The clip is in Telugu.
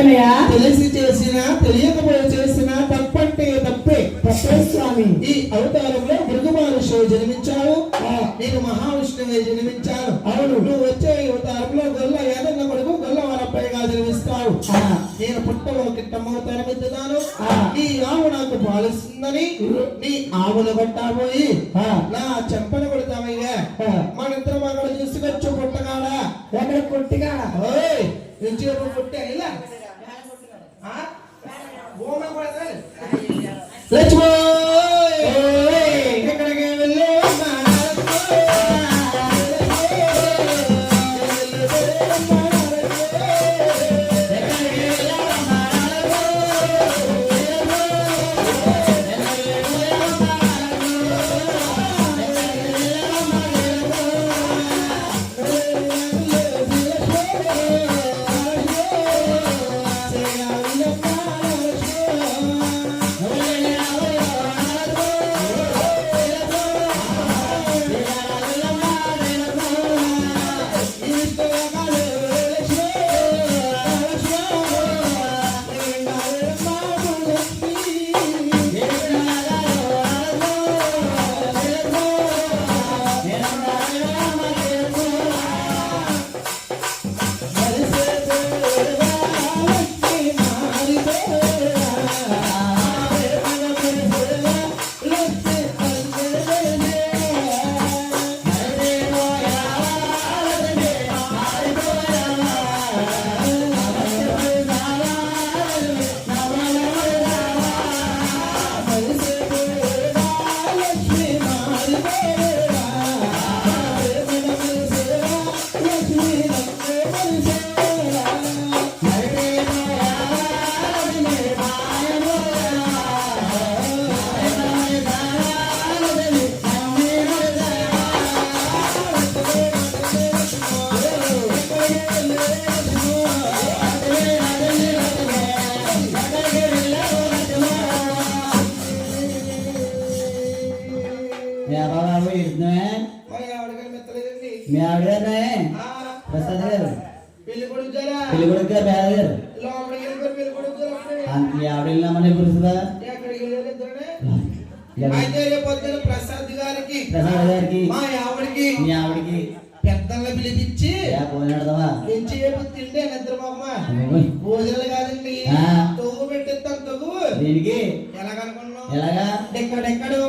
తెలిసి చేసినా తెలియకపోయి చేసినా తప్పంటే తప్పే స్వామి. ఈ అవతారంలో భృగు మహర్షి జన్మించావు, నేను మహావిష్ణువే జన్మించాను. అవును, నువ్వు వచ్చే ఈ అవతారంలో గొల్ల ఏదన్న కొడుకు గొల్లవారప్పయ్యగా జన్మిస్తావు. నేను పుట్టలో కిట్టమవుతాను ఎత్తుతాను. నీ ఆవు నాకు పాలిస్తుందని నీ ఆవును కొట్టాపోయి నా చెంపను కొడతామయ్యా. మన ఇద్దరం అక్కడ చూసుకొచ్చు పుట్టగాడా ఎక్కడ కొట్టిగా నుంచి కొట్టే ఇలా లక్ష్మీ ఎక్కడికి వెళ్ళే ప్రసాద్ గారు పెళ్లి కొడుకు గారు మీ ఆవిడ వెళ్ళినామని పురుషుదా ప్రసాద్ గారికి మా ఆవిడకి మీ ఆవిడకి పెద్దల్ని పిలిపించి పోయినాడదామా ఎంచేపు తిండి నిద్రపోమ్మ భోజనాలు కాదండి తొవ్వు పెట్టిస్తాను తొవ్వు దీనికి ఎలాగనుకున్నావు ఎలాగా డెక్కడెక్కడు